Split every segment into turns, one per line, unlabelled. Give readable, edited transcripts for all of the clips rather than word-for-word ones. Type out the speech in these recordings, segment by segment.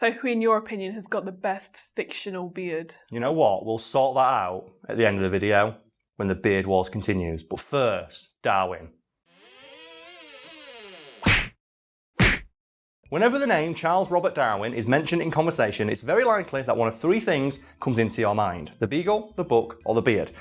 So who, in your opinion, has got the best fictional beard?
You know what? We'll sort that out at the end of the video when the beard wars continues. But first, Darwin. Whenever the name Charles Robert Darwin is mentioned in conversation, it's very likely that one of three things comes into your mind: the beagle, the book, or the beard.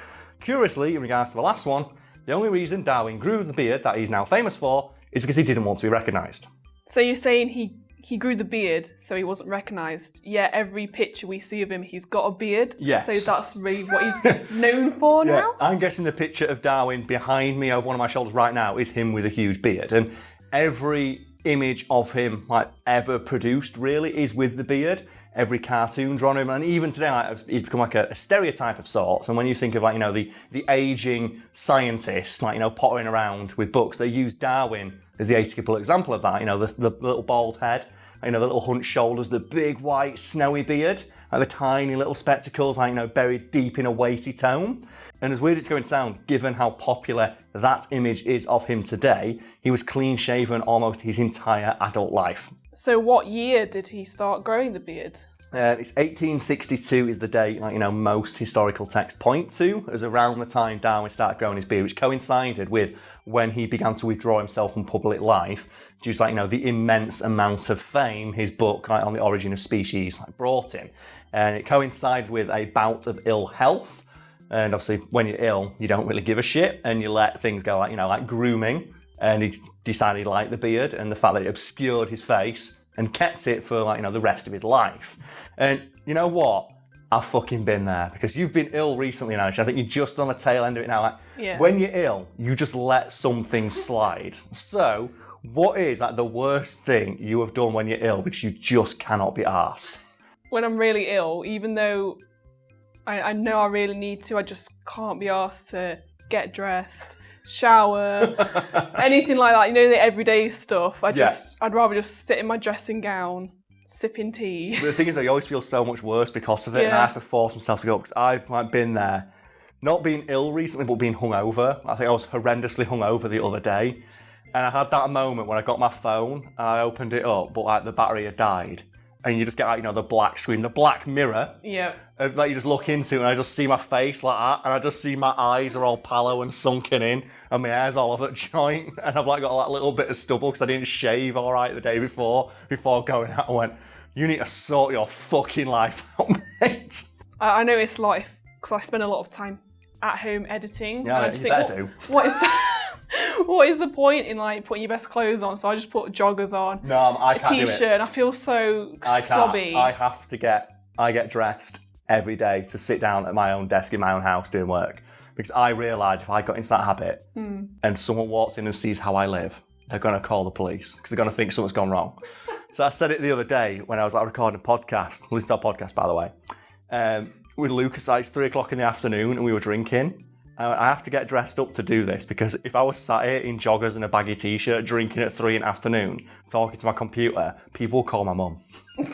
Curiously, in regards to the last one, the only reason Darwin grew the beard that he's now famous for is because he didn't want to be recognised.
So you're saying he grew the beard so he wasn't recognised, yet every picture we see of him, he's got a beard?
Yes.
So that's really what he's known for now?
I'm guessing the picture of Darwin behind me over one of my shoulders right now is him with a huge beard. And every image of him ever produced really is with the beard. Every cartoon drawn of him, and even today he's become like a stereotype of sorts. And when you think of the aging scientist pottering around with books, they use Darwin as the atypical example of that. The little bald head, the little hunched shoulders, the big white snowy beard, the tiny little spectacles buried deep in a weighty tome. And as weird as it's going to sound, given how popular that image is of him today, he was clean shaven almost his entire adult life.
So what year did he start growing the beard?
It's 1862 is the date most historical texts point to as around the time Darwin started growing his beard, which coincided with when he began to withdraw himself from public life due to the immense amount of fame his book on the origin of species brought him. And it coincided with a bout of ill health. And obviously, when you're ill, you don't really give a shit, and you let things go like grooming. And he decided he liked the beard and the fact that it obscured his face, and kept it for the rest of his life. And you know what? I've fucking been there, because you've been ill recently now. I think you're just on the tail end of it now. When you're ill, you just let something slide. So, what is the worst thing you have done when you're ill because you just cannot be arsed?
When I'm really ill, even though I know I really need to, I just can't be asked to get dressed, shower, anything like that. The everyday stuff. I'd rather just sit in my dressing gown, sipping tea.
But the thing is, you always feel so much worse because of it, and I have to force myself to go, because I've been there. Not being ill recently, but being hungover. I think I was horrendously hungover the other day, and I had that moment when I got my phone and I opened it up, but the battery had died. And you just get the black screen, the black mirror.
Yeah.
That you just look into, and I just see my face like that, and I just see my eyes are all pallow and sunken in, and my hair's all over joint, and I've got that little bit of stubble because I didn't shave all right the day before going out. I went, you need to sort your fucking life out, mate.
I know it's life because I spend a lot of time at home editing.
Yeah,
and I just think, what is that? What is the point in putting your best clothes on? So I just put joggers on,
I can't do it.
A t-shirt, and I feel so slobby.
I get dressed every day to sit down at my own desk in my own house doing work, because I realise if I got into that habit and someone walks in and sees how I live, they're going to call the police because they're going to think something's gone wrong. So I said it the other day when I was recording a podcast. Listen to our podcast, by the way. With Lucas, it's 3:00 in the afternoon and we were drinking. I have to get dressed up to do this, because if I was sat here in joggers and a baggy t-shirt drinking at 3 in the afternoon, talking to my computer, people would call my mum. They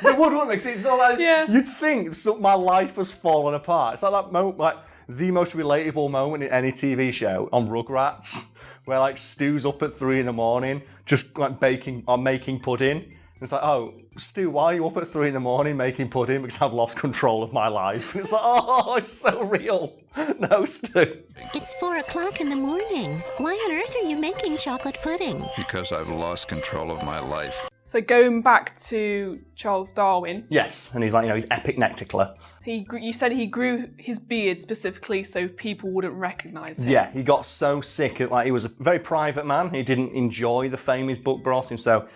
would, wouldn't they? 'Cause it's not you'd think my life has fallen apart. It's like that moment, the most relatable moment in any TV show on Rugrats, where Stu's up at 3 in the morning, just making pudding. It's like, oh, Stu, why are you up at 3 in the morning making pudding? Because I've lost control of my life. And it's like, oh, it's so real. No, Stu.
It's 4:00 in the morning. Why on earth are you making chocolate pudding?
Because I've lost control of my life.
So going back to Charles Darwin.
Yes, and he's he's epic neck tickler.
You said he grew his beard specifically so people wouldn't recognise him.
Yeah, he got so sick of, he was a very private man. He didn't enjoy the fame his book brought him, so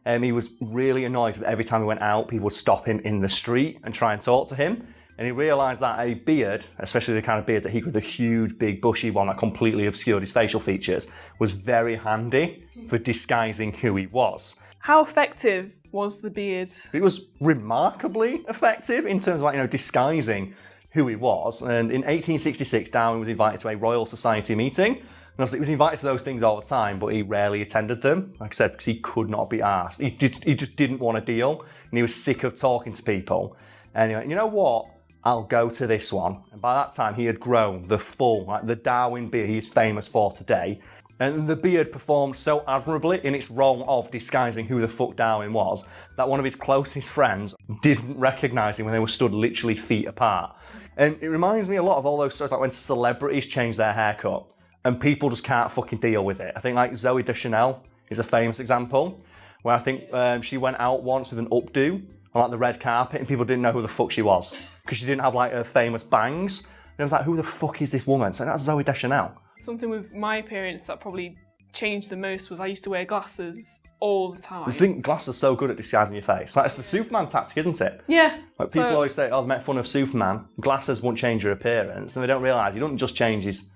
he was really annoyed that every time he went out, people would stop him in the street and try and talk to him. And he realised that a beard, especially the kind of beard that he grew, the huge, big, bushy one that completely obscured his facial features, was very handy for disguising who he was.
How effective was the beard?
It was remarkably effective in terms of disguising who he was. And in 1866, Darwin was invited to a Royal Society meeting. And obviously, he was invited to those things all the time, but he rarely attended them. Like I said, because he could not be asked. He just didn't want a deal, and he was sick of talking to people. And he went, you know what? I'll go to this one. And by that time, he had grown the full, the Darwin beard he's famous for today. And the beard performed so admirably in its role of disguising who the fuck Darwin was that one of his closest friends didn't recognise him when they were stood literally feet apart. And it reminds me a lot of all those stories like when celebrities change their haircut and people just can't fucking deal with it. I think like Zooey Deschanel is a famous example where I think she went out once with an updo on like the red carpet and people didn't know who the fuck she was because she didn't have like her famous bangs. And I was like, who the fuck is this woman? So that's Zooey Deschanel.
Something with my appearance that probably changed the most was I used to wear glasses all the time.
I think glasses are so good at disguising your face. Like, it's the Superman tactic, isn't it?
Yeah.
Like people always say, oh, they make fun of Superman. Glasses won't change your appearance. And they don't realise he doesn't just change his...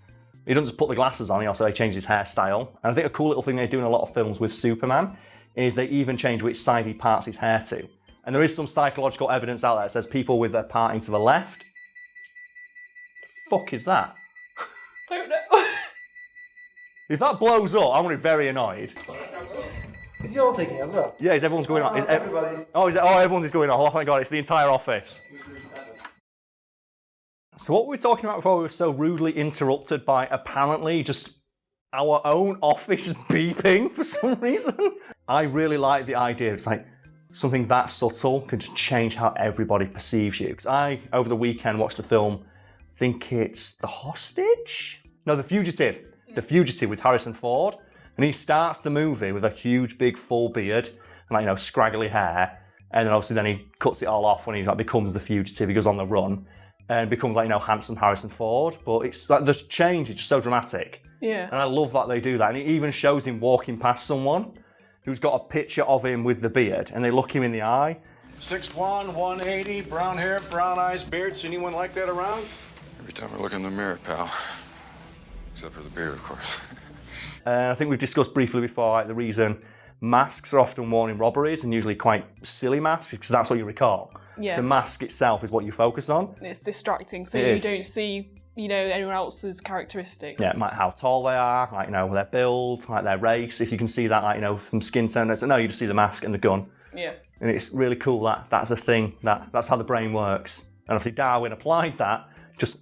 He doesn't just put the glasses on, he also changes his hairstyle. And I think a cool little thing they do in a lot of films with Superman is they even change which side he parts his hair to. And there is some psychological evidence out there that says people with their parting to the left... The fuck is that?
Don't know.
If that blows up, I'm going to be very annoyed.
Is your thinking as well?
Yeah, is everyone's going on?
It's everybody's.
Everyone's is going on. Oh my god, it's the entire office. So what were we talking about before we were so rudely interrupted by apparently just our own office beeping for some reason? I really like the idea. It's like something that subtle can just change how everybody perceives you. Because I, over the weekend, watched the film, I think it's The Hostage? No, The Fugitive. The Fugitive with Harrison Ford. And he starts the movie with a huge, big, full beard and, like, scraggly hair. And then obviously then he cuts it all off when he becomes the fugitive. He goes on the run and becomes handsome Harrison Ford. But it's like the change is just so dramatic.
Yeah.
And I love that they do that. And it even shows him walking past someone who's got a picture of him with the beard, and they look him in the eye.
6'1", 180, brown hair, brown eyes, beard. See anyone like that around?
Every time I look in the mirror, pal. Except for the beard, of course.
I think we've discussed briefly before the reason masks are often worn in robberies, and usually quite silly masks, because that's what you recall.
Yeah.
So the mask itself is what you focus on.
It's distracting, so
It
you
is.
don't see, anyone else's characteristics.
Yeah, like how tall they are, their build, their race. If you can see that, from skin tone, no, you just see the mask and the gun.
Yeah.
And it's really cool that that's a thing, that's how the brain works. And obviously Darwin applied that.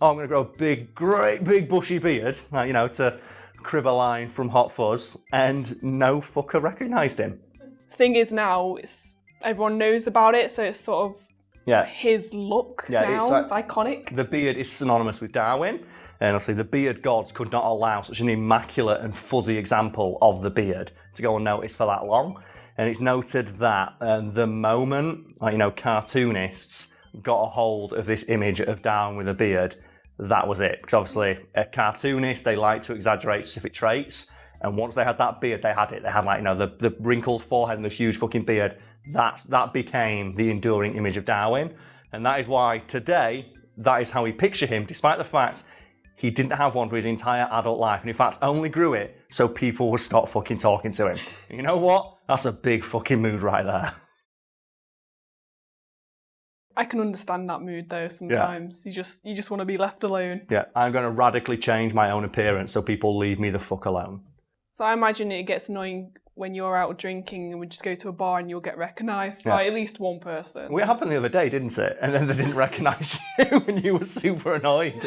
I'm going to grow a great big bushy beard, to crib a line from Hot Fuzz, and no fucker recognised him.
Thing is now, everyone knows about it, so it's sort of his look now. It's iconic.
The beard is synonymous with Darwin, and obviously the beard gods could not allow such an immaculate and fuzzy example of the beard to go unnoticed for that long. And it's noted that the moment, cartoonists got a hold of this image of Darwin with a beard, that was it. Because obviously, a cartoonist, they like to exaggerate specific traits, and once they had that beard, they had it. They had the wrinkled forehead and the huge fucking beard. That became the enduring image of Darwin, and that is why today, that is how we picture him, despite the fact he didn't have one for his entire adult life, and in fact only grew it so people would stop fucking talking to him. And you know what? That's a big fucking mood right there.
I can understand that mood though sometimes. You just want to be left alone.
Yeah, I'm going to radically change my own appearance so people leave me the fuck alone.
So I imagine it gets annoying when you're out drinking and we just go to a bar and you'll get recognised by at least one person.
Well, it happened the other day, didn't it? And then they didn't recognise you and you were super annoyed.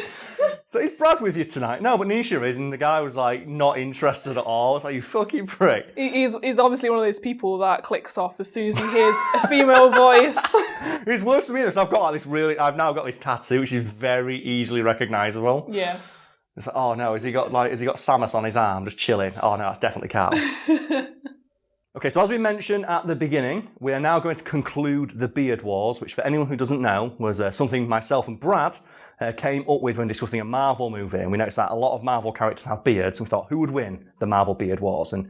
So is Brad with you tonight? No, but Nisha is, and the guy was not interested at all. It's like, you fucking prick.
He's obviously one of those people that clicks off as soon as he hears a female voice.
It's worse for me because I've now got this tattoo which is very easily recognisable.
Yeah.
It's like, oh no, has he got Samus on his arm just chilling? Oh no, that's definitely Khal. Okay, so as we mentioned at the beginning, we are now going to conclude the Beard Wars, which for anyone who doesn't know was something myself and Brad came up with when discussing a Marvel movie. And we noticed that a lot of Marvel characters have beards, and we thought, who would win the Marvel Beard Wars? And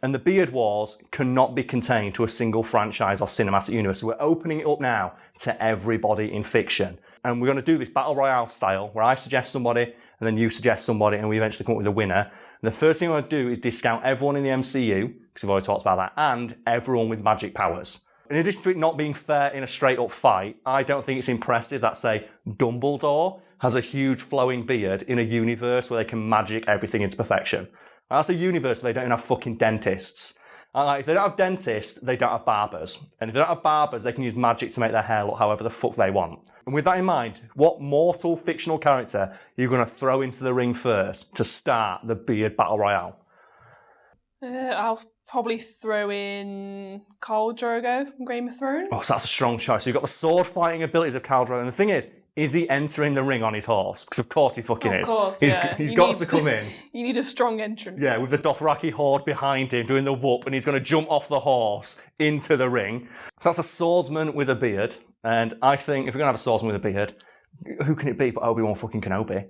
the Beard Wars cannot be contained to a single franchise or cinematic universe. So we're opening it up now to everybody in fiction. And we're going to do this Battle Royale style, where I suggest somebody, and then you suggest somebody, and we eventually come up with a winner. And the first thing I want to do is discount everyone in the MCU, because we've already talked about that, and everyone with magic powers. In addition to it not being fair in a straight-up fight, I don't think it's impressive that, say, Dumbledore has a huge flowing beard in a universe where they can magic everything into perfection. And that's a universe where they don't even have fucking dentists. And if they don't have dentists, they don't have barbers. And if they don't have barbers, they can use magic to make their hair look however the fuck they want. And with that in mind, what mortal fictional character are you going to throw into the ring first to start the Beard Battle Royale?
I'll probably throw in Khal Drogo from Game of Thrones.
Oh, so that's a strong choice. So you've got the sword fighting abilities of Khal Drogo. And the thing is he entering the ring on his horse? Because of course he fucking is.
Of course,
He's got to come in.
You need a strong entrance.
Yeah, with the Dothraki horde behind him doing the whoop, and he's going to jump off the horse into the ring. So that's a swordsman with a beard. And I think if we're going to have a swordsman with a beard, who can it be but Obi-Wan fucking Kenobi?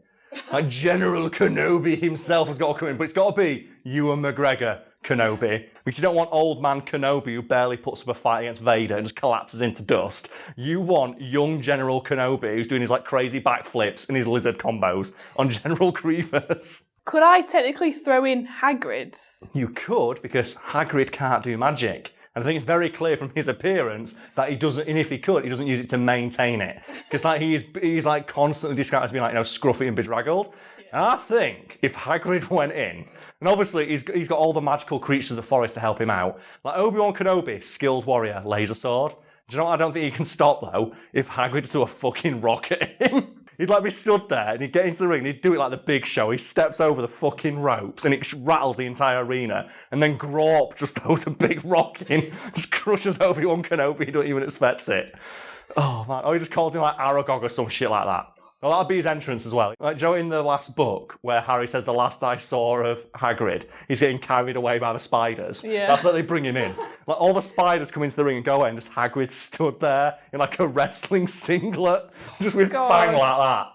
Like General Kenobi himself has got to come in, but it's got to be Ewan McGregor Kenobi. Because you don't want old man Kenobi who barely puts up a fight against Vader and just collapses into dust. You want young General Kenobi who's doing his like crazy backflips and his lizard combos on General Grievous.
Could I technically throw in Hagrid?
You could, because Hagrid can't do magic. And I think it's very clear from his appearance that he doesn't, and if he could, he doesn't use it to maintain it. Because like he's like constantly described as being like, scruffy and bedraggled. And I think if Hagrid went in, and obviously he's got all the magical creatures of the forest to help him out. Like Obi-Wan Kenobi, skilled warrior, laser sword. Do you know what I don't think he can stop though? If Hagrid threw a fucking rock at him. He'd like be stood there and he'd get into the ring and he'd do it like the Big Show. He steps over the fucking ropes and it rattles the entire arena. And then Grawp just throws a big rock in, just crushes Obi-Wan Kenobi. He don't even expect it. Oh man, or he just calls him like Aragog or some shit like that. Well, that'd be his entrance as well. Like Joe in the last book, where Harry says the last I saw of Hagrid, he's getting carried away by the spiders.
Yeah.
That's what they bring him in. Like all the spiders come into the ring and go away, and just Hagrid stood there in like a wrestling singlet, just with fang like that.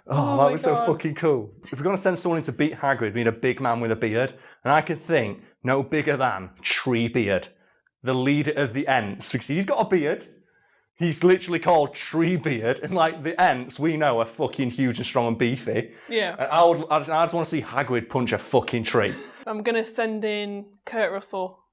Oh, that was so fucking cool. If we're going to send someone in to beat Hagrid, we need a big man with a beard. And I can think no bigger than Treebeard, the leader of the Ents, because he's got a beard. He's literally called Treebeard, and like the Ents we know are fucking huge and strong and beefy.
Yeah.
And I just want to see Hagrid punch a fucking tree.
I'm gonna send in Kurt Russell.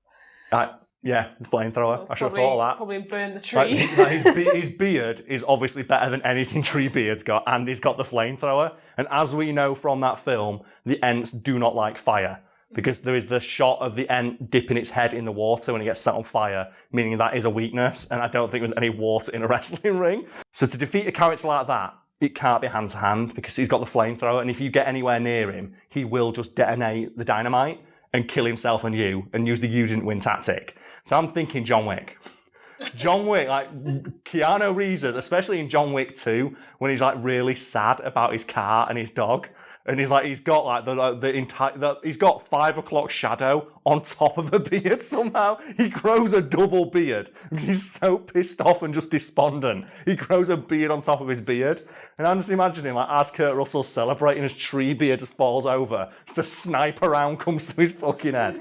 Yeah, the flamethrower. I should have thought of that.
Probably burn the tree.
His beard is obviously better than anything Treebeard's got, and he's got the flamethrower. And as we know from that film, the Ents do not like fire. Because there is the shot of the Ent dipping its head in the water when it gets set on fire, meaning that is a weakness, and I don't think there's any water in a wrestling ring. So to defeat a character like that, it can't be hand to hand, because he's got the flamethrower, and if you get anywhere near him, he will just detonate the dynamite and kill himself and you, and use the you didn't win tactic. So I'm thinking John Wick. John Wick, like Keanu Reeves, especially in John Wick 2, when he's like really sad about his car and his dog. And he's got like he's got 5 o'clock shadow on top of a beard somehow. He grows a double beard because he's so pissed off and just despondent. He grows a beard on top of his beard. And I'm just imagining like as Kurt Russell celebrating, his Treebeard just falls over. Just a sniper round comes through his fucking head.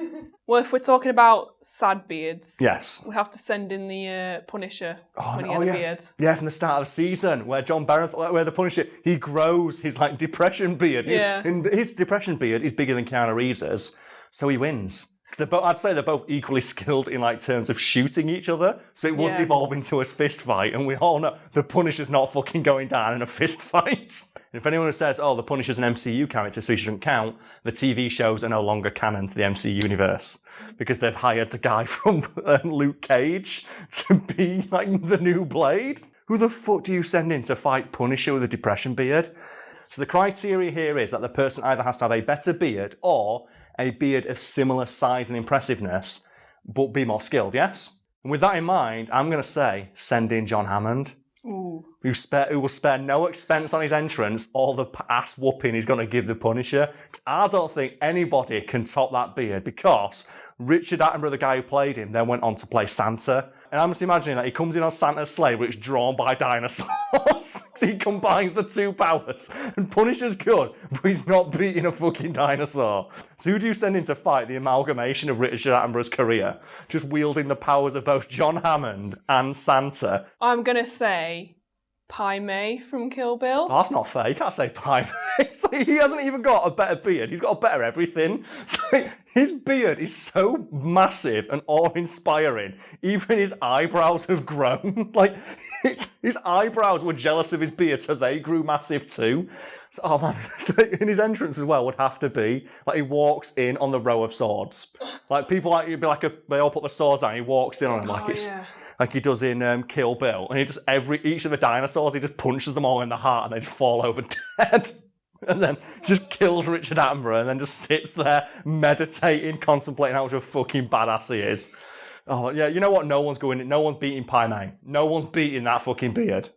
Well, if we're talking about sad beards,
yes,
we have to send in the Punisher when he had a beard.
Yeah, from the start of the season, where John Barron, where the Punisher, he grows his like depression beard.
Yeah.
His depression beard is bigger than Keanu Reeves's, so he wins. Because I'd say they're both equally skilled in like terms of shooting each other, so it would devolve into a fist fight, and we all know the Punisher's not fucking going down in a fist fight. And if anyone says, oh, the Punisher's an MCU character, so he shouldn't count, the TV shows are no longer canon to the MCU universe, because they've hired the guy from Luke Cage to be like the new Blade. Who the fuck do you send in to fight Punisher with a depression beard? So the criteria here is that the person either has to have a better beard or a beard of similar size and impressiveness, but be more skilled, yes? And with that in mind, I'm going to say send in John Hammond, who will spare no expense on his entrance or the ass whooping he's going to give the Punisher. Because I don't think anybody can top that beard, because Richard Attenborough, the guy who played him, then went on to play Santa. And I'm just imagining that he comes in on Santa's sleigh, but it's drawn by dinosaurs. So he combines the two powers. And Punisher's good, but he's not beating a fucking dinosaur. So who do you send in to fight the amalgamation of Richard Attenborough's career? Just wielding the powers of both John Hammond and Santa.
I'm going to say Pai Mei from Kill Bill.
Oh, that's not fair. You can't say Pai Mei. So he hasn't even got a better beard. He's got a better everything. So his beard is so massive and awe-inspiring. Even his eyebrows have grown. Like, his eyebrows were jealous of his beard, so they grew massive too. So, oh man, and his entrance as well would have to be like he walks in on the row of swords. Like people like you'd be like they all put the swords down. He walks in on them like it's. Yeah. Like he does in Kill Bill, and he just each of the dinosaurs, he just punches them all in the heart, and they just fall over dead. and then just kills Richard Attenborough and then just sits there meditating, contemplating how much of a fucking badass he is. Oh, yeah, you know what? No one's beating Pie Mane. No one's beating that fucking beard.